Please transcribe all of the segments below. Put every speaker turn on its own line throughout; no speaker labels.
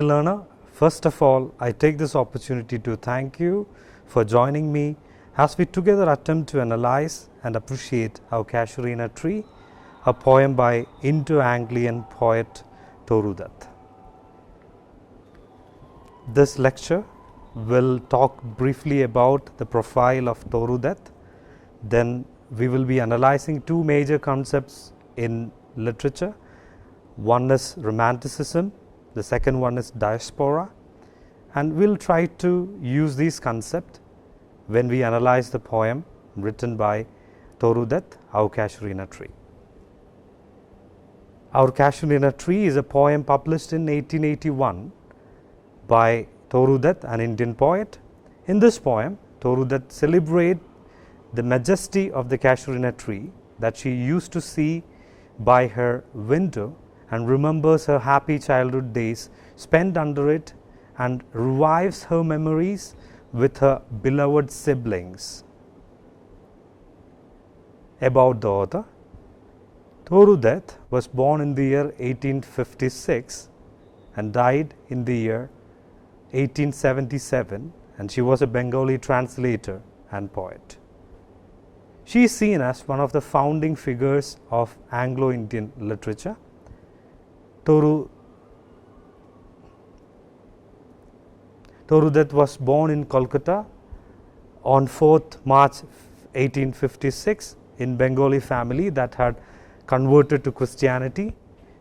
Learner, first of all, I take this opportunity to thank you for joining me as we together attempt to analyze and appreciate our Casuarina Tree, a poem by Indo-Anglian poet Toru Dutt. This lecture will talk briefly about the profile of Toru Dutt. Then we will be analyzing two major concepts in literature. One is Romanticism, the second one is Diaspora, and we'll try to use these concepts when we analyze the poem written by Toru Dutt, Our Casuarina Tree. Our Casuarina Tree is a poem published in 1881 by Toru Dutt, an Indian poet. In this poem, Toru Dutt celebrates the majesty of the Casuarina tree that she used to see by her window and remembers her happy childhood days spent under it and revives her memories with her beloved siblings. About the author, Toru Dutt was born in the year 1856 and died in the year 1877, and she was a Bengali translator and poet. She is seen as one of the founding figures of Anglo-Indian literature. Toru Dutt was born in Kolkata on 4th March 1856 in Bengali family that had converted to Christianity.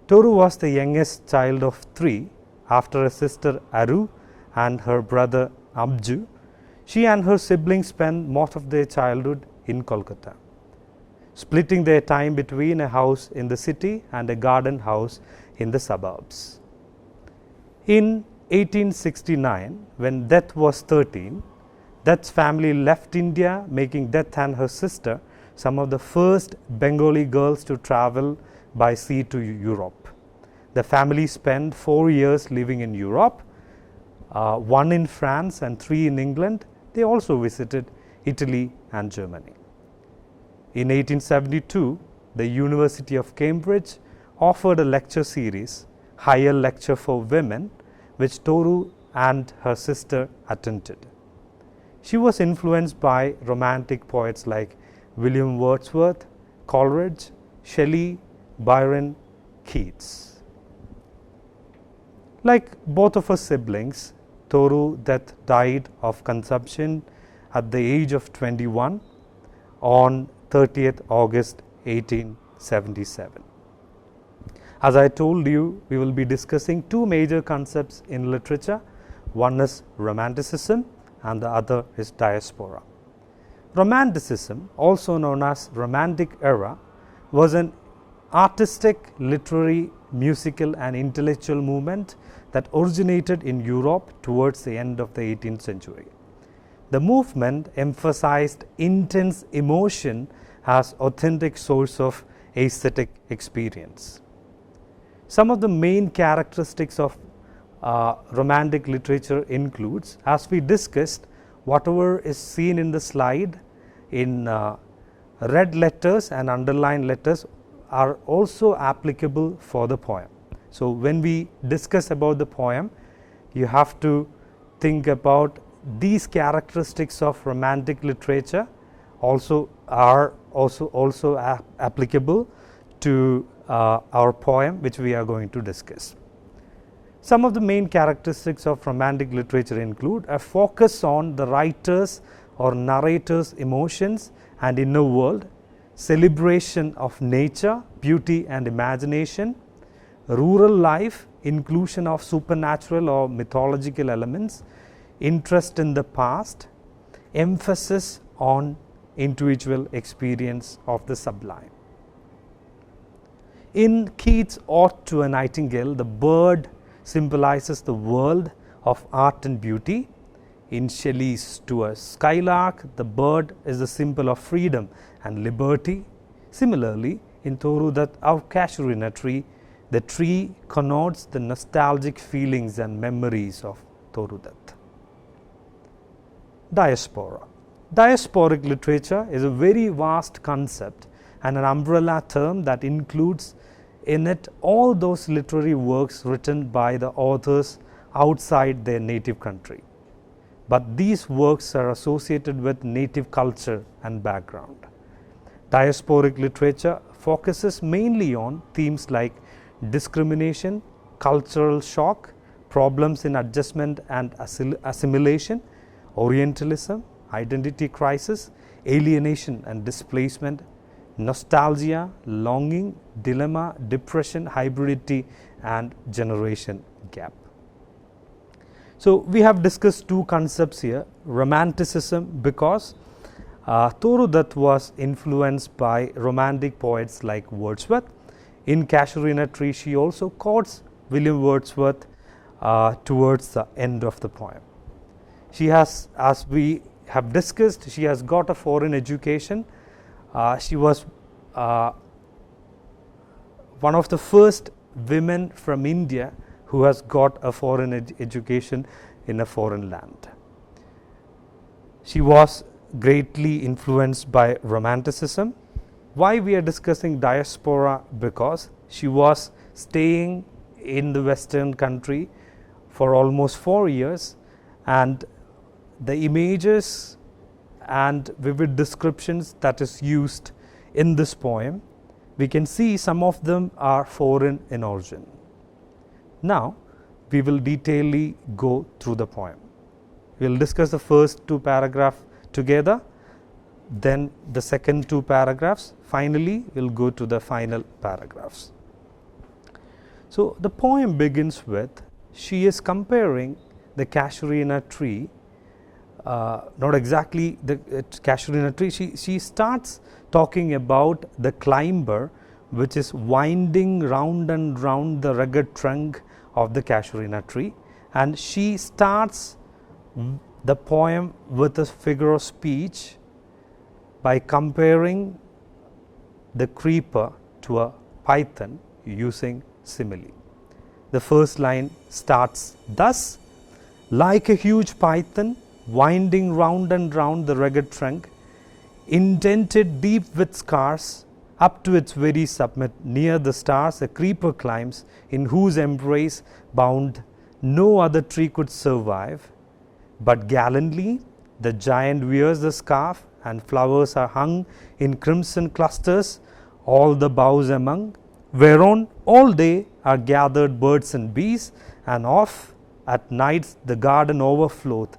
Toru was the youngest child of three after a sister Aru and her brother Abju. She and her siblings spent most of their childhood in Kolkata, splitting their time between a house in the city and a garden house in the suburbs. In 1869, when Dutt was 13, Dutt's family left India, making Dutt and her sister some of the first Bengali girls to travel by sea to Europe. The family spent 4 years living in Europe, 1 in France and 3 in England. They also visited Italy and Germany. In 1872, the University of Cambridge offered a lecture series, Higher Lecture for Women, which Toru and her sister attended. She was influenced by romantic poets like William Wordsworth, Coleridge, Shelley, Byron, Keats. Like both of her siblings, Toru Dutt died of consumption at the age of 21 on 30th August 1877. As I told you, we will be discussing two major concepts in literature. One is Romanticism and the other is Diaspora. Romanticism, also known as Romantic Era, was an artistic, literary, musical and intellectual movement that originated in Europe towards the end of the 18th century. The movement emphasized intense emotion as authentic source of aesthetic experience. Some of the main characteristics of romantic literature includes, as we discussed, whatever is seen in the slide in red letters and underlined letters are also applicable for the poem. So when we discuss about the poem, you have to think about these characteristics of romantic literature are also applicable to our poem, which we are going to discuss. Some of the main characteristics of romantic literature include a focus on the writer's or narrator's emotions and inner world, celebration of nature, beauty and imagination, rural life, inclusion of supernatural or mythological elements, interest in the past, emphasis on individual experience of the sublime. In Keats' Ode to a Nightingale, the bird symbolizes the world of art and beauty. In Shelley's To a Skylark, the bird is the symbol of freedom and liberty. Similarly, in Toru Dutt, Our Casuarina Tree, the tree connotes the nostalgic feelings and memories of Toru Dutt. Diaspora. Diasporic literature is a very vast concept and an umbrella term that includes in it all those literary works written by the authors outside their native country. But these works are associated with native culture and background. Diasporic literature focuses mainly on themes like discrimination, cultural shock, problems in adjustment and assimilation, Orientalism, identity crisis, alienation and displacement, nostalgia, longing, dilemma, depression, hybridity, and generation gap. So we have discussed two concepts here: Romanticism, because Toru Dutt was influenced by romantic poets like Wordsworth. In Casuarina Tree, she also quotes William Wordsworth towards the end of the poem. She has, as we have discussed, she has got a foreign education. She was one of the first women from India who has got a foreign education in a foreign land. She was greatly influenced by Romanticism. Why we are discussing Diaspora? Because she was staying in the Western country for almost 4 years, and the images and vivid descriptions that is used in this poem, we can see some of them are foreign in origin. Now we will detailedly go through the poem. We will discuss the first two paragraphs together, then the second two paragraphs. Finally, we will go to the final paragraphs. So the poem begins with, she is comparing the Casuarina tree, not exactly the Casuarina tree, she starts talking about the climber which is winding round and round the rugged trunk of the Casuarina tree, and she starts the poem with a figure of speech by comparing the creeper to a python using simile. The first line starts thus: like a huge python winding round and round the rugged trunk, indented deep with scars, up to its very summit near the stars a creeper climbs, in whose embrace bound no other tree could survive. But gallantly the giant wears the scarf, and flowers are hung in crimson clusters, all the boughs among, whereon all day are gathered birds and bees, and oft at nights the garden overfloweth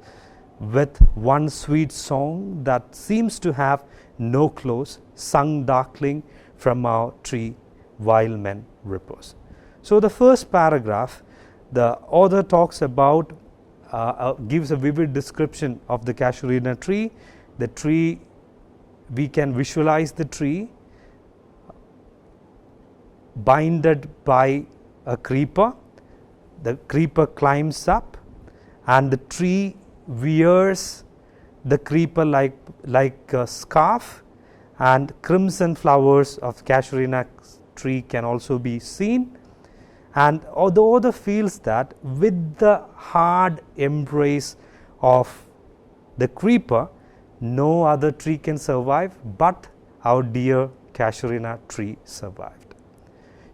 with one sweet song that seems to have no close, sung darkling from our tree while men repose. So the first paragraph, the author talks about, gives a vivid description of the Casuarina tree. The tree, we can visualize the tree binded by a creeper. The creeper climbs up, and the tree wears the creeper like a scarf, and crimson flowers of Casuarina tree can also be seen. And the author feels that with the hard embrace of the creeper, no other tree can survive, but our dear Casuarina tree survived.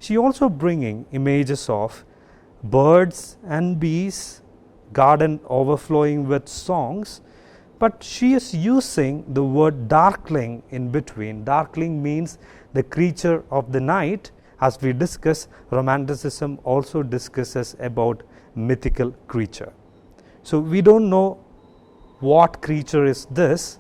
She also bringing images of birds and bees, garden overflowing with songs, but she is using the word darkling in between. Darkling means the creature of the night. As we discuss, Romanticism also discusses about mythical creature. So we don't know what creature is this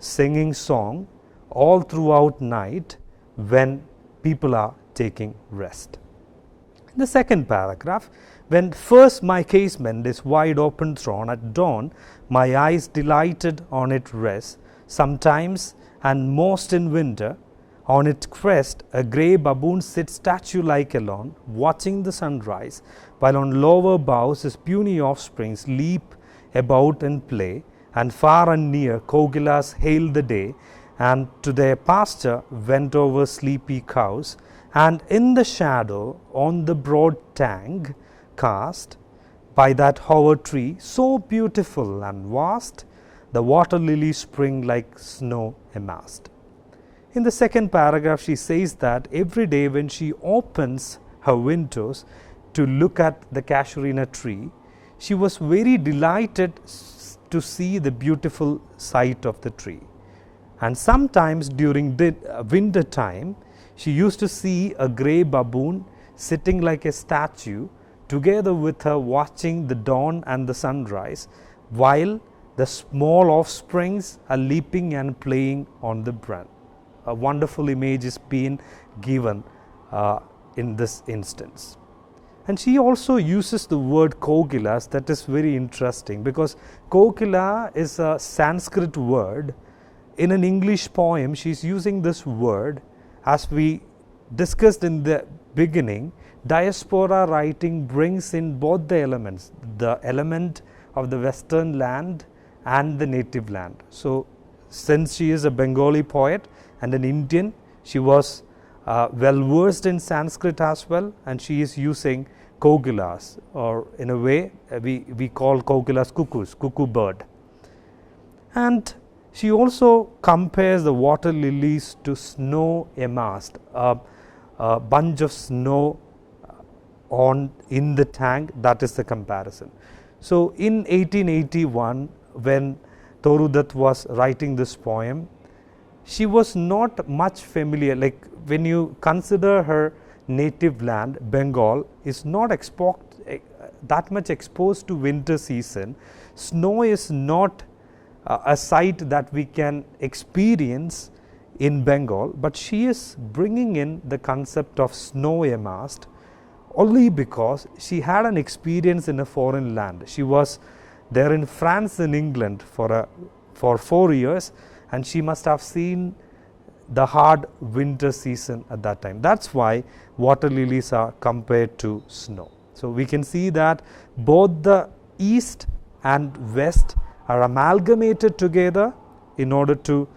singing song all throughout night when people are taking rest. In the second paragraph, when first my casement is wide open thrown at dawn, my eyes delighted on it rest, sometimes and most in winter. On its crest a grey baboon sits statue-like alone, watching the sunrise, while on lower boughs his puny offsprings leap about and play, and far and near Kogelas hail the day, and to their pasture went over sleepy cows, and in the shadow on the broad tank cast by that hover tree, so beautiful and vast, the water lilies spring like snow amassed. In the second paragraph, she says that every day when she opens her windows to look at the Casuarina tree, she was very delighted to see the beautiful sight of the tree. And sometimes during the winter time, she used to see a grey baboon sitting like a statue together with her, watching the dawn and the sunrise, while the small offsprings are leaping and playing on the branch. A wonderful image is being given in this instance. And she also uses the word Kogilas. That is very interesting, because Kogela is a Sanskrit word. In an English poem, she is using this word. As we discussed in the beginning, Diaspora writing brings in both the elements, the element of the Western land and the native land. So, since she is a Bengali poet and an Indian, she was well versed in Sanskrit as well, and she is using Kogilas, or in a way we call Kogilas cuckoos, cuckoo bird. And she also compares the water lilies to snow amassed, a bunch of snow in the tank. That is the comparison. So in 1881, when Toru Dutt was writing this poem, she was not much familiar. Like, when you consider her native land, Bengal is not that much exposed to winter season. Snow is not a sight that we can experience in Bengal, but she is bringing in the concept of snow amassed only because she had an experience in a foreign land. She was there in France and England for 4 years, and she must have seen the hard winter season at that time. That's why water lilies are compared to snow. So we can see that both the east and west are amalgamated together in order to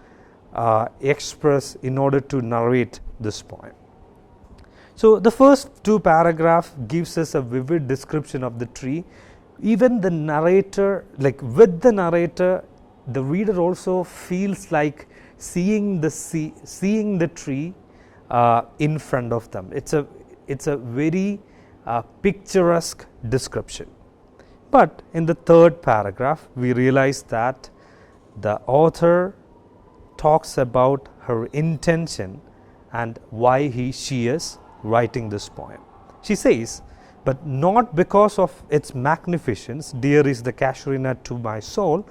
express, in order to narrate this poem. So the first 2 paragraphs gives us a vivid description of the tree. Even the narrator, like with the narrator, the reader also feels like seeing the tree in front of them. It's a very picturesque description. But in the 3rd paragraph, we realize that the author talks about her intention and why she is writing this poem. She says, "But not because of its magnificence, dear is the Casuarina to my soul.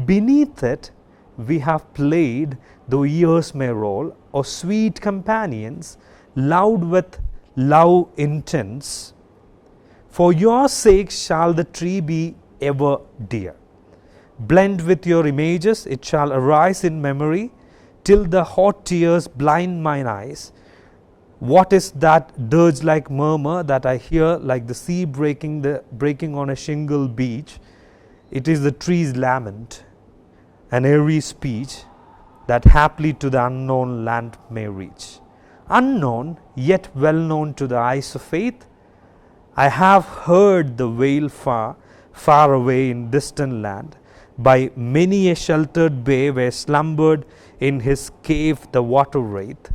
Beneath it we have played, though years may roll, O sweet companions, loud with love intense. For your sake shall the tree be ever dear. Blend with your images, it shall arise in memory, till the hot tears blind mine eyes. What is that dirge-like murmur that I hear, like the sea breaking on a shingle beach? It is the tree's lament, an airy speech that haply to the unknown land may reach. Unknown, yet well known to the eyes of faith, I have heard the wail far, far away in distant land, by many a sheltered bay where slumbered in his cave the water wraith,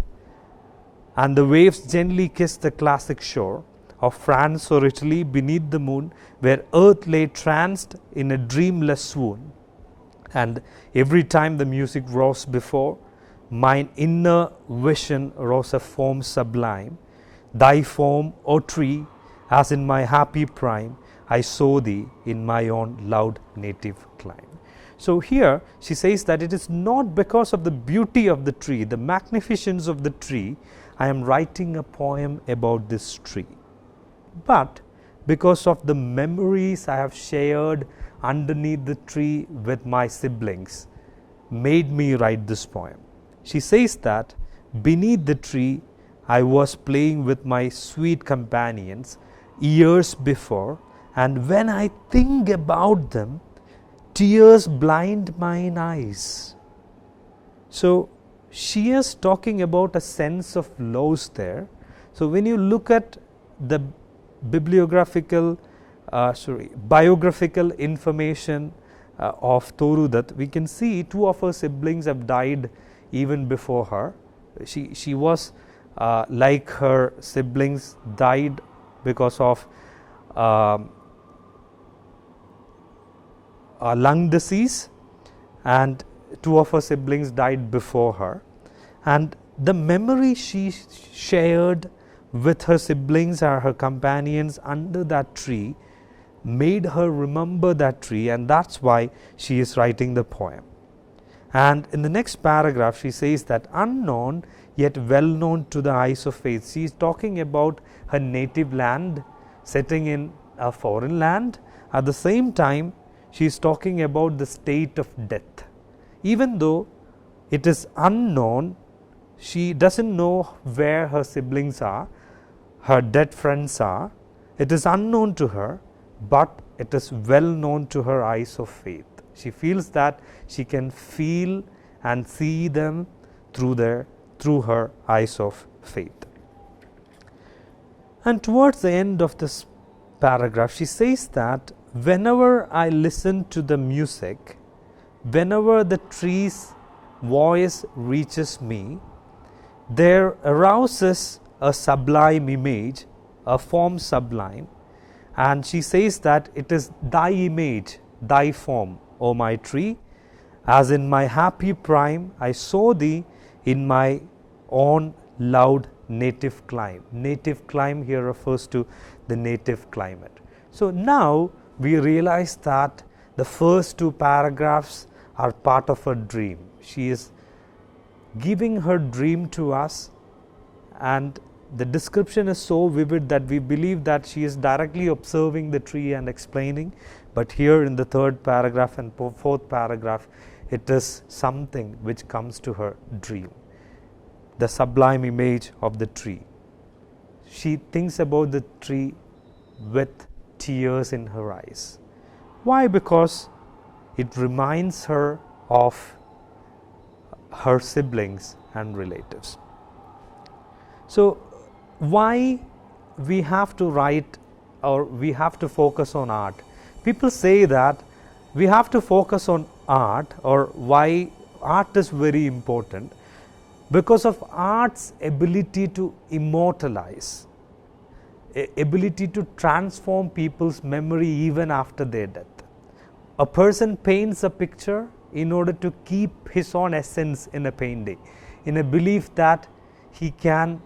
and the waves gently kiss the classic shore of France or Italy beneath the moon, where earth lay tranced in a dreamless swoon. And every time the music rose before mine inner vision rose a form sublime. Thy form, O tree, as in my happy prime, I saw thee in my own loud native clime." So here she says that it is not because of the beauty of the tree, the magnificence of the tree, I am writing a poem about this tree, but because of the memories I have shared underneath the tree with my siblings made me write this poem. She says that beneath the tree I was playing with my sweet companions years before, and when I think about them, tears blind mine eyes. So she is talking about a sense of loss there. So when you look at the biographical information of Toru Dutt, we can see 2 of her siblings have died even before her. She was like her siblings, died because of lung disease, and two of her siblings died before her. And the memory she shared with her siblings or her companions under that tree made her remember that tree, and that's why she is writing the poem. And in the next paragraph she says that unknown yet well known to the eyes of faith. She is talking about her native land, setting in a foreign land. At the same time, she is talking about the state of death. Even though it is unknown, she doesn't know where her siblings are, her dead friends are. It is unknown to her, but it is well known to her eyes of faith. She feels that she can feel and see them through her eyes of faith. And towards the end of this paragraph, she says that whenever I listen to the music, whenever the tree's voice reaches me, there arouses a sublime image, a form sublime, and she says that it is thy image, thy form, O my tree, as in my happy prime I saw thee in my own loud native clime. Native clime here refers to the native climate. So now we realize that the first two paragraphs are part of her dream. She is giving her dream to us, and the description is so vivid that we believe that she is directly observing the tree and explaining. But here in the third paragraph and fourth paragraph, it is something which comes to her dream, the sublime image of the tree. She thinks about the tree with tears in her eyes. Why? Because it reminds her of her siblings and relatives. So why we have to write, or we have to focus on art? People say that we have to focus on art, or why art is very important, because of art's ability to immortalize, ability to transform people's memory even after their death. A person paints a picture in order to keep his own essence in a painting, in a belief that he can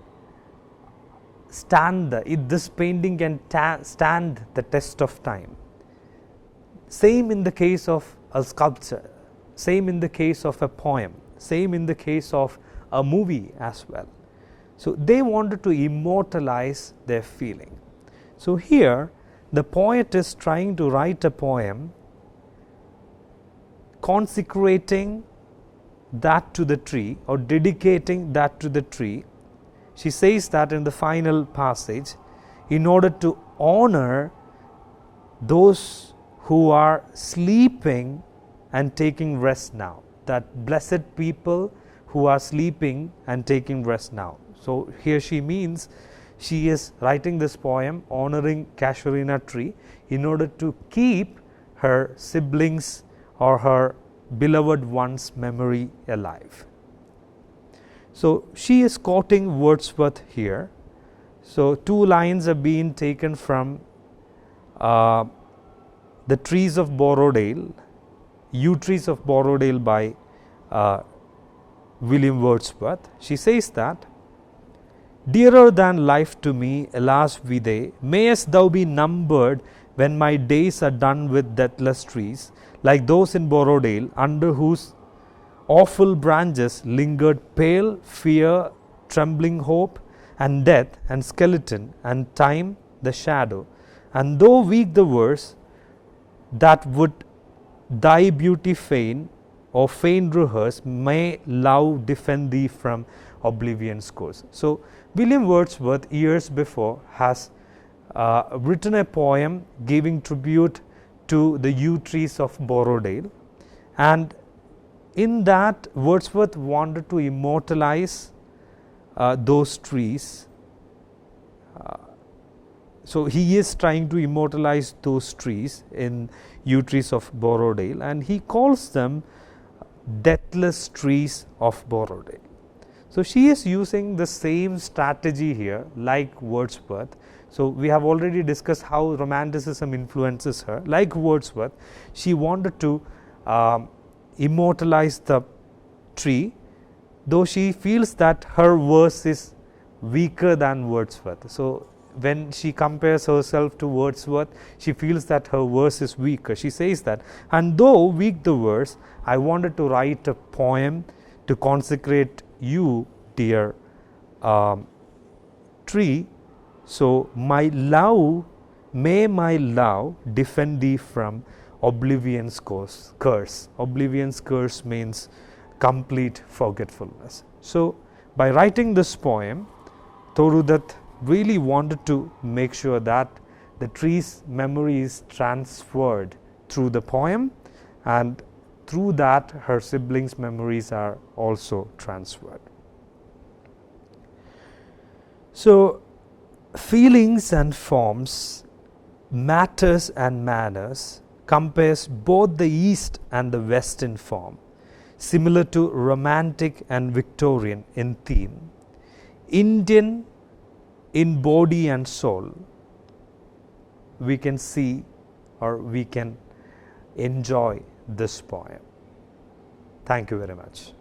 this painting can stand the test of time. Same in the case of a sculpture, same in the case of a poem, same in the case of a movie as well. So they wanted to immortalize their feeling. So here the poet is trying to write a poem consecrating that to the tree, or dedicating that to the tree. She says that in the final passage, in order to honor those who are sleeping and taking rest now, that blessed people who are sleeping and taking rest now. So here she means she is writing this poem honoring Casuarina Tree in order to keep her siblings or her beloved one's memory alive. So she is quoting Wordsworth here. So two lines are being taken from The Trees of Borrowdale, Yew Trees of Borrowdale by William Wordsworth. She says that, dearer than life to me, alas vide, mayest thou be numbered when my days are done with deathless trees, like those in Borrowdale, under whose awful branches lingered pale fear, trembling hope, and death, and skeleton, and time the shadow. And though weak the verse that would thy beauty fain, or fain rehearse, may love defend thee from oblivion's course. So William Wordsworth years before has written a poem giving tribute to the yew trees of Borrowdale, and in that Wordsworth wanted to immortalize those trees. So he is trying to immortalize those trees in yew trees of Borrowdale, and he calls them deathless trees of Borrowdale. So she is using the same strategy here like Wordsworth. So we have already discussed how Romanticism influences her. Like Wordsworth, she wanted to immortalize the tree, though she feels that her verse is weaker than Wordsworth. So when she compares herself to Wordsworth, she feels that her verse is weaker. She says that, and though weak the verse, I wanted to write a poem to consecrate you, dear tree. So may my love defend thee from oblivion's curse. Oblivion's curse means complete forgetfulness. So by writing this poem, Torudutt really wanted to make sure that the tree's memory is transferred through the poem, and through that her siblings' memories are also transferred. So feelings and forms, matters and manners compares both the East and the West in form, similar to Romantic and Victorian in theme, Indian in body and soul. We can see or we can enjoy this poem. Thank you very much.